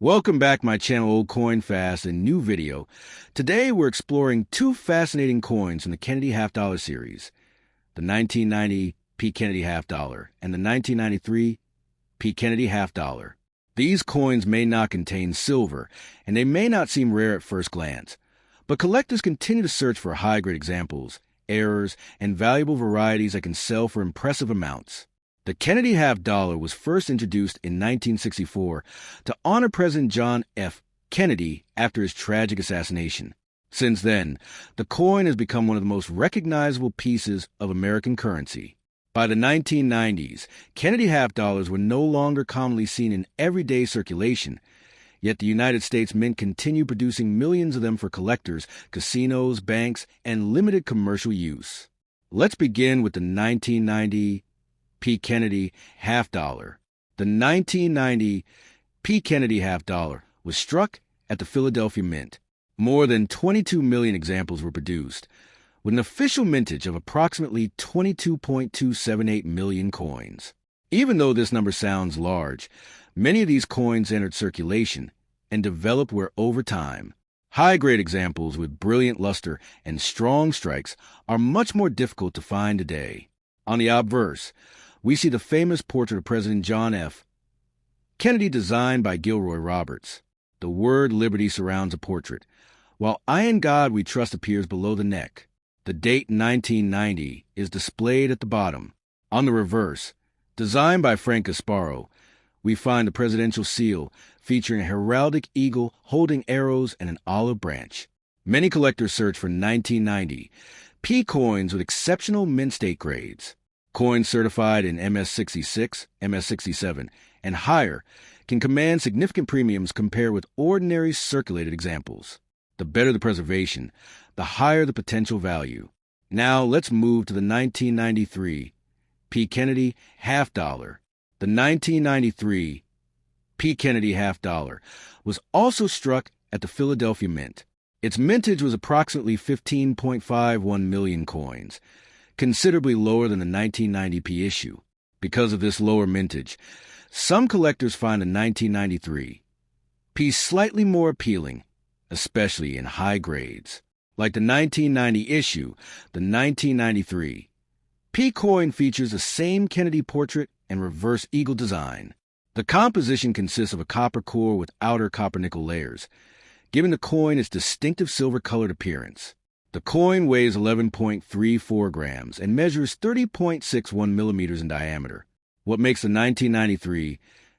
Welcome back my channel Old Coin Fast, a new video. Today we're exploring two fascinating coins from the Kennedy half dollar series, the 1990 P. Kennedy half dollar and the 1993 P. Kennedy half dollar. These coins may not contain silver, and they may not seem rare at first glance, but collectors continue to search for high-grade examples, errors, and valuable varieties that can sell for impressive amounts. The Kennedy half dollar was first introduced in 1964 to honor President John F. Kennedy after his tragic assassination. Since then, the coin has become one of the most recognizable pieces of American currency. By the 1990s, Kennedy half dollars were no longer commonly seen in everyday circulation, yet the United States Mint continued producing millions of them for collectors, casinos, banks, and limited commercial use. Let's begin with the 1990 P. Kennedy half dollar. The 1990 P. Kennedy half dollar was struck at the Philadelphia Mint. More than 22 million examples were produced, with an official mintage of approximately 22.278 million coins. Even though this number sounds large, many of these coins entered circulation and developed where over time. High-grade examples with brilliant luster and strong strikes are much more difficult to find today. On the obverse, we see the famous portrait of President John F. Kennedy designed by Gilroy Roberts. The word liberty surrounds the portrait, while I in God we trust appears below the neck. The date 1990 is displayed at the bottom. On the reverse, designed by Frank Gasparo, we find the presidential seal featuring a heraldic eagle holding arrows and an olive branch. Many collectors search for 1990 P coins with exceptional mint state grades. Coins certified in MS-66, MS-67, and higher can command significant premiums compared with ordinary circulated examples. The better the preservation, the higher the potential value. Now let's move to the 1993 P. Kennedy half dollar. The 1993 P. Kennedy half dollar was also struck at the Philadelphia Mint. Its mintage was approximately 15.51 million coins, considerably lower than the 1990 P issue. Because of this lower mintage, some collectors find the 1993 P slightly more appealing, especially in high grades. Like the 1990 issue, the 1993 P coin features the same Kennedy portrait and reverse eagle design. The composition consists of a copper core with outer copper-nickel layers, giving the coin its distinctive silver-colored appearance. The coin weighs 11.34 grams and measures 30.61 millimeters in diameter. What makes the 1993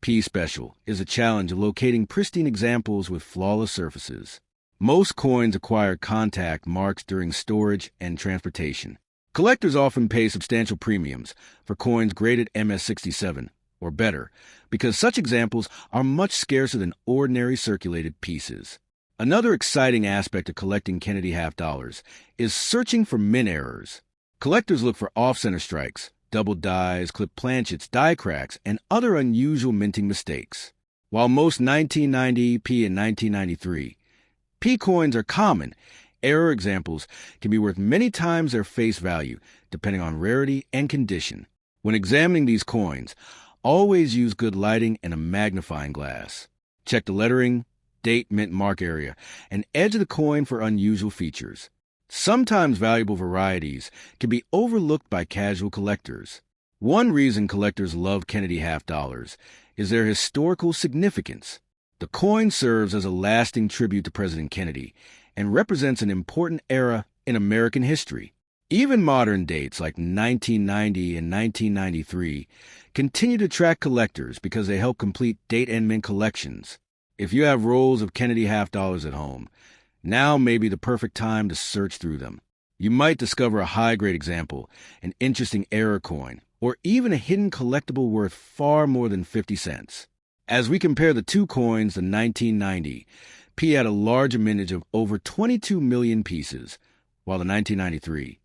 P special is a challenge of locating pristine examples with flawless surfaces. Most coins acquire contact marks during storage and transportation. Collectors often pay substantial premiums for coins graded MS-67 or better because such examples are much scarcer than ordinary circulated pieces. Another exciting aspect of collecting Kennedy half dollars is searching for mint errors. Collectors look for off-center strikes, double dies, clipped planchets, die cracks, and other unusual minting mistakes. While most 1990 P and 1993 P coins are common, error examples can be worth many times their face value, depending on rarity and condition. When examining these coins, always use good lighting and a magnifying glass. Check the lettering, date, mint mark area, and edge of the coin for unusual features. Sometimes valuable varieties can be overlooked by casual collectors. One reason collectors love Kennedy half dollars is their historical significance. The coin serves as a lasting tribute to President Kennedy and represents an important era in American history. Even modern dates like 1990 and 1993 continue to attract collectors because they help complete date and mint collections. If you have rolls of Kennedy half dollars at home, now may be the perfect time to search through them. You might discover a high-grade example, an interesting error coin, or even a hidden collectible worth far more than 50 cents. As we compare the two coins, the 1990 P had a larger mintage of over 22 million pieces, while the 1993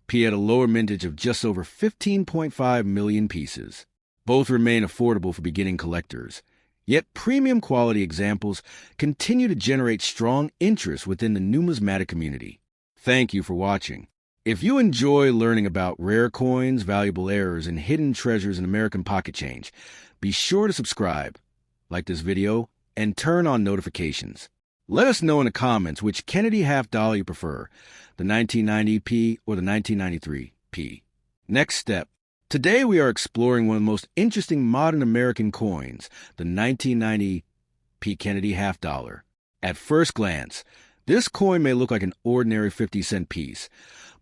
P had a lower mintage of just over 15.5 million pieces. Both remain affordable for beginning collectors. Yet premium quality examples continue to generate strong interest within the numismatic community. Thank you for watching. If you enjoy learning about rare coins, valuable errors, and hidden treasures in American pocket change, be sure to subscribe, like this video, and turn on notifications. Let us know in the comments which Kennedy half dollar you prefer, the 1990p or the 1993p. Next step. Today we are exploring one of the most interesting modern American coins, the 1990p Kennedy half dollar. At first glance, this coin may look like an ordinary 50-cent piece,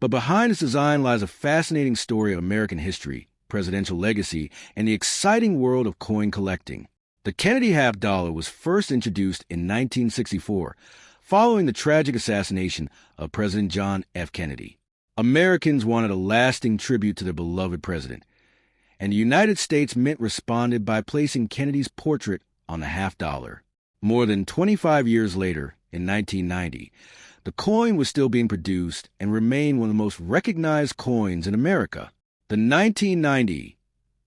but behind its design lies a fascinating story of American history, presidential legacy, and the exciting world of coin collecting. The Kennedy half dollar was first introduced in 1964, following the tragic assassination of President John F. Kennedy. Americans wanted a lasting tribute to their beloved president, and the United States Mint responded by placing Kennedy's portrait on the half dollar. More than 25 years later, in 1990, the coin was still being produced and remained one of the most recognized coins in America. The 1990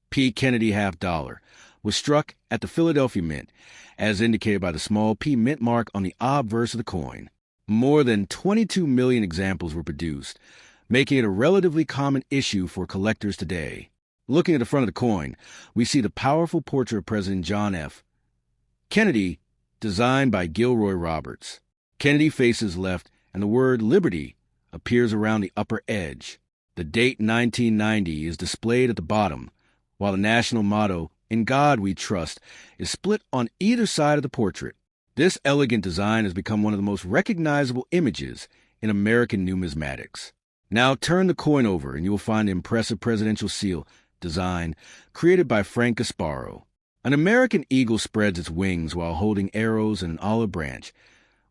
P. Kennedy half dollar was struck at the Philadelphia Mint, as indicated by the small P mint mark on the obverse of the coin. More than 22 million examples were produced, making it a relatively common issue for collectors today. Looking at the front of the coin, we see the powerful portrait of President John F. Kennedy, designed by Gilroy Roberts. Kennedy faces left, and the word Liberty appears around the upper edge. The date 1990 is displayed at the bottom, while the national motto, "In God We Trust," is split on either side of the portrait. This elegant design has become one of the most recognizable images in American numismatics. Now turn the coin over and you will find the impressive presidential seal design created by Frank Gasparo. An American eagle spreads its wings while holding arrows and an olive branch,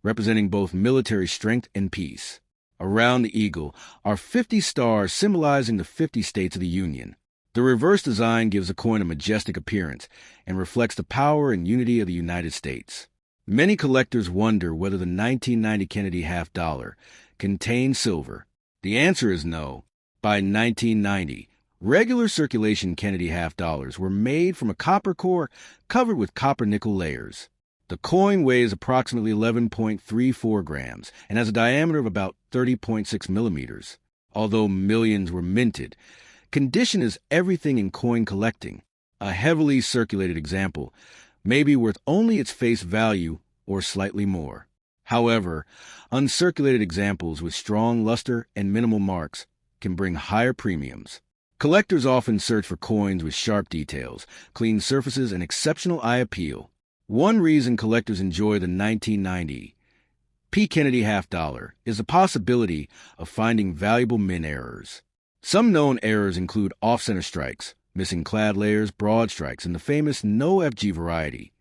representing both military strength and peace. Around the eagle are 50 stars symbolizing the 50 states of the Union. The reverse design gives the coin a majestic appearance and reflects the power and unity of the United States. Many collectors wonder whether the 1990 Kennedy half dollar contains silver. The answer is no. By 1990, regular circulation Kennedy half dollars were made from a copper core covered with copper-nickel layers. The coin weighs approximately 11.34 grams and has a diameter of about 30.6 millimeters. Although millions were minted, condition is everything in coin collecting. A heavily circulated example may be worth only its face value or slightly more. However, uncirculated examples with strong luster and minimal marks can bring higher premiums. Collectors often search for coins with sharp details, clean surfaces, and exceptional eye appeal. One reason collectors enjoy the 1990 P. Kennedy half dollar is the possibility of finding valuable mint errors. Some known errors include off-center strikes, missing clad layers, broad strikes, and the famous no FG variety,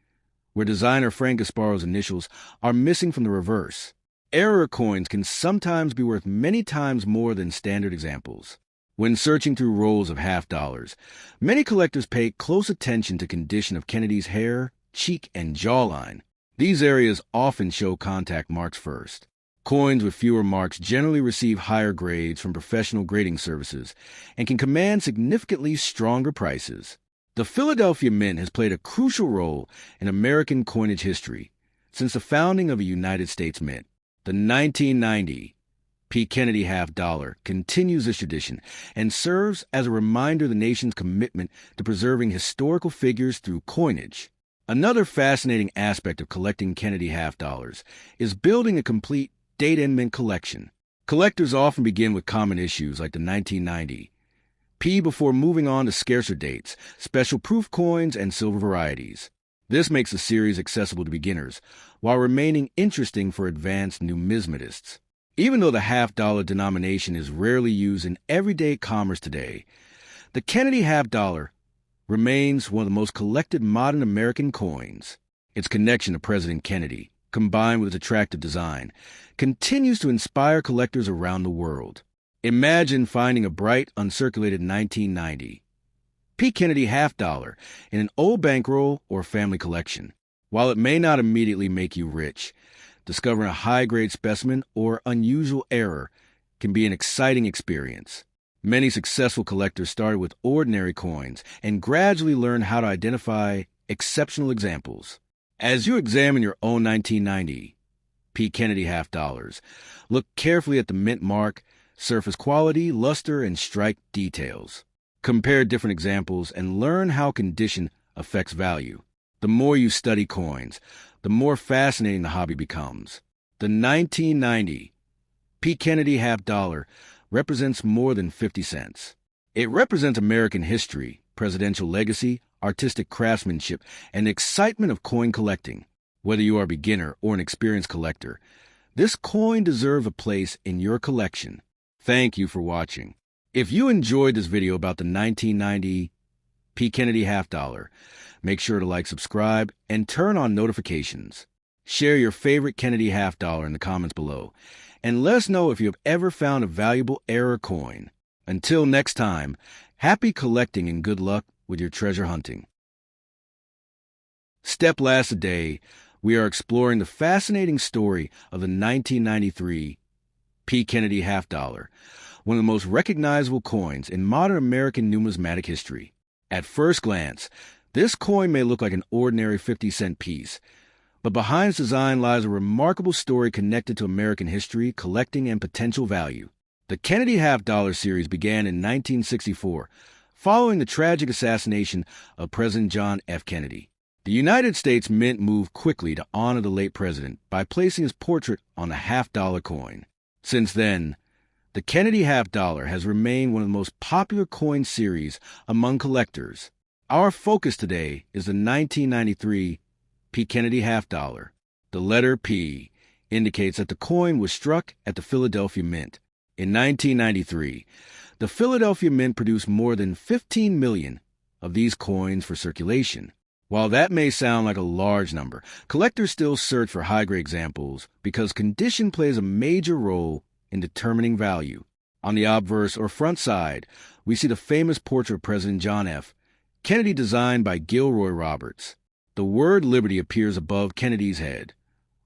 where designer Frank Gasparo's initials are missing from the reverse. Error coins can sometimes be worth many times more than standard examples. When searching through rolls of half dollars, many collectors pay close attention to condition of Kennedy's hair, cheek, and jawline. These areas often show contact marks first. Coins with fewer marks generally receive higher grades from professional grading services and can command significantly stronger prices. The Philadelphia Mint has played a crucial role in American coinage history since the founding of a United States Mint. The 1990 P. Kennedy half dollar continues this tradition and serves as a reminder of the nation's commitment to preserving historical figures through coinage. Another fascinating aspect of collecting Kennedy half dollars is building a complete date and mint collection. Collectors often begin with common issues like the 1990 P before moving on to scarcer dates, special proof coins, and silver varieties. This makes the series accessible to beginners, while remaining interesting for advanced numismatists. Even though the half-dollar denomination is rarely used in everyday commerce today, the Kennedy half dollar remains one of the most collected modern American coins. Its connection to President Kennedy, combined with its attractive design, continues to inspire collectors around the world. Imagine finding a bright, uncirculated 1990 P. Kennedy half dollar in an old bankroll or family collection. While it may not immediately make you rich, discovering a high-grade specimen or unusual error can be an exciting experience. Many successful collectors started with ordinary coins and gradually learned how to identify exceptional examples. As you examine your own 1990 P. Kennedy half dollars, look carefully at the mint mark, surface quality, luster, and strike details. Compare different examples and learn how condition affects value. The more you study coins, the more fascinating the hobby becomes. The 1990 P. Kennedy half dollar represents more than 50 cents. It represents American history, presidential legacy, artistic craftsmanship, and the excitement of coin collecting. Whether you are a beginner or an experienced collector, this coin deserves a place in your collection. Thank you for watching. If you enjoyed this video about the 1990 P. Kennedy half dollar, make sure to like, subscribe, and turn on notifications. Share your favorite Kennedy half dollar in the comments below, and let us know if you have ever found a valuable error coin. Until next time, happy collecting and good luck with your treasure hunting. Step last a day, we are exploring the fascinating story of the 1993 P. Kennedy half dollar, one of the most recognizable coins in modern American numismatic history. At first glance, this coin may look like an ordinary 50-cent piece, but behind its design lies a remarkable story connected to American history, collecting, and potential value. The Kennedy half dollar series began in 1964, following the tragic assassination of President John F. Kennedy. The United States Mint moved quickly to honor the late president by placing his portrait on the half-dollar coin. Since then, the Kennedy half dollar has remained one of the most popular coin series among collectors. Our focus today is the 1993 P. Kennedy half dollar. The letter P indicates that the coin was struck at the Philadelphia Mint. In 1993, the Philadelphia Mint produced more than 15 million of these coins for circulation. While that may sound like a large number, collectors still search for high-grade examples because condition plays a major role in determining value. On the obverse or front side, we see the famous portrait of President John F. Kennedy designed by Gilroy Roberts. The word Liberty appears above Kennedy's head,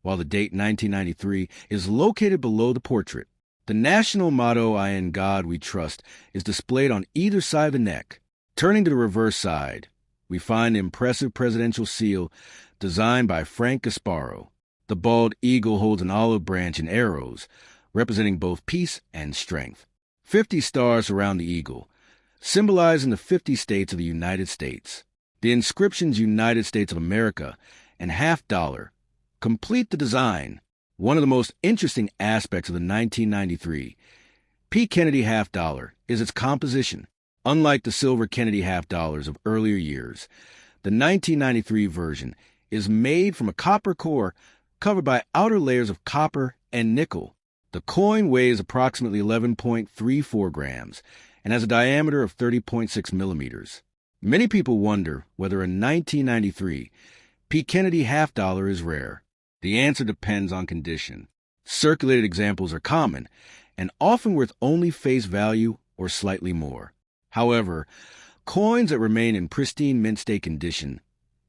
while the date 1993 is located below the portrait. The national motto, "I in God we trust," is displayed on either side of the neck. Turning to the reverse side, we find the impressive presidential seal designed by Frank Gasparo. The bald eagle holds an olive branch and arrows, representing both peace and strength. 50 stars surround the eagle, symbolizing the 50 states of the United States. The inscriptions United States of America and half dollar complete the design. One of the most interesting aspects of the 1993 P. Kennedy half dollar is its composition. Unlike the silver Kennedy half dollars of earlier years, the 1993 version is made from a copper core covered by outer layers of copper and nickel. The coin weighs approximately 11.34 grams and has a diameter of 30.6 millimeters. Many people wonder whether a 1993 P. Kennedy half dollar is rare. The answer depends on condition. Circulated examples are common and often worth only face value or slightly more. However, coins that remain in pristine mint state condition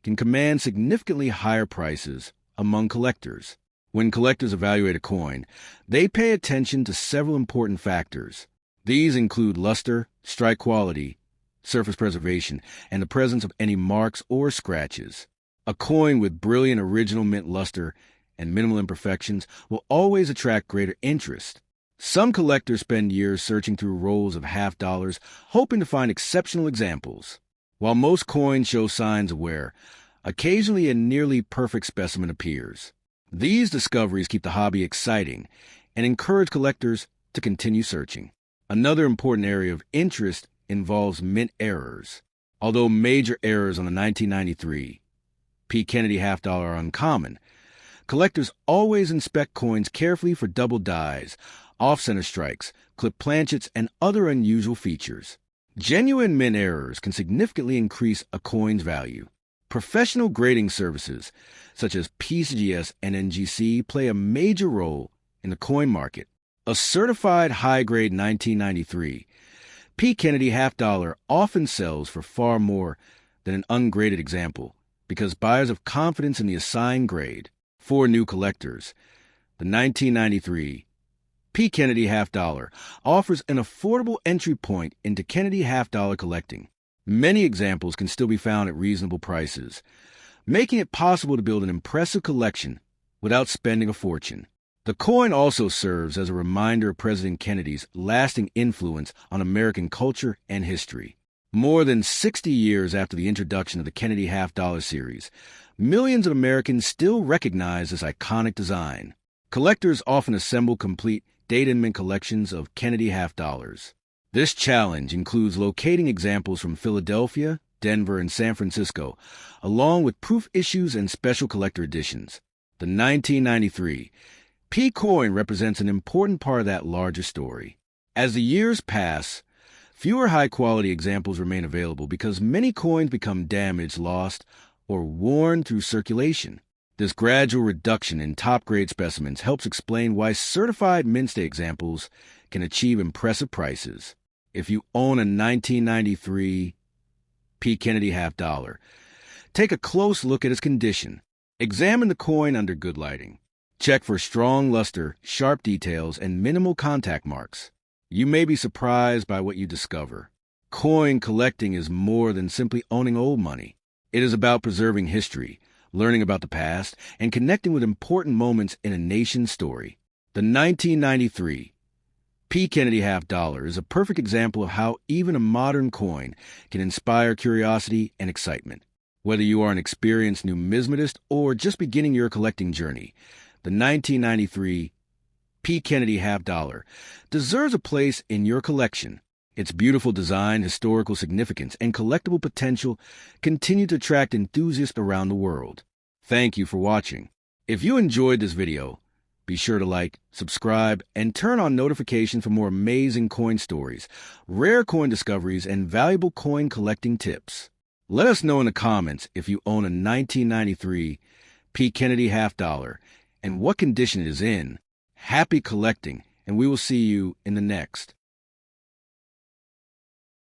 can command significantly higher prices among collectors. When collectors evaluate a coin, they pay attention to several important factors. These include luster, strike quality, surface preservation, and the presence of any marks or scratches. A coin with brilliant original mint luster and minimal imperfections will always attract greater interest. Some collectors spend years searching through rolls of half dollars, hoping to find exceptional examples. While most coins show signs of wear, occasionally a nearly perfect specimen appears. These discoveries keep the hobby exciting and encourage collectors to continue searching. Another important area of interest involves mint errors. Although major errors on the 1993 P. Kennedy half dollar are uncommon, collectors always inspect coins carefully for double dies, off-center strikes, clip planchets, and other unusual features. Genuine mint errors can significantly increase a coin's value. Professional grading services, such as PCGS and NGC, play a major role in the coin market. A certified high-grade 1993 P. Kennedy half dollar often sells for far more than an ungraded example because buyers have confidence in the assigned grade. For new collectors, the 1993 P. Kennedy half dollar offers an affordable entry point into Kennedy half dollar collecting. Many examples can still be found at reasonable prices, making it possible to build an impressive collection without spending a fortune. The coin also serves as a reminder of President Kennedy's lasting influence on American culture and history. More than 60 years after the introduction of the Kennedy half-dollar series, millions of Americans still recognize this iconic design. Collectors often assemble complete date-and-mint collections of Kennedy half-dollars. This challenge includes locating examples from Philadelphia, Denver, and San Francisco, along with proof issues and special collector editions. The 1993 P coin represents an important part of that larger story. As the years pass, fewer high-quality examples remain available because many coins become damaged, lost, or worn through circulation. This gradual reduction in top-grade specimens helps explain why certified mint state examples can achieve impressive prices. If you own a 1993 P. Kennedy half-dollar, take a close look at its condition. Examine the coin under good lighting. Check for strong luster, sharp details, and minimal contact marks. You may be surprised by what you discover. Coin collecting is more than simply owning old money. It is about preserving history, learning about the past, and connecting with important moments in a nation's story. The 1993 P. Kennedy half-dollar is a perfect example of how even a modern coin can inspire curiosity and excitement. Whether you are an experienced numismatist or just beginning your collecting journey, the 1993 P. Kennedy half-dollar deserves a place in your collection. Its beautiful design, historical significance, and collectible potential continue to attract enthusiasts around the world. Thank you for watching. If you enjoyed this video, be sure to like, subscribe, and turn on notifications for more amazing coin stories, rare coin discoveries, and valuable coin collecting tips. Let us know in the comments if you own a 1993 P. Kennedy half-dollar and what condition it is in. Happy collecting, and we will see you in the next.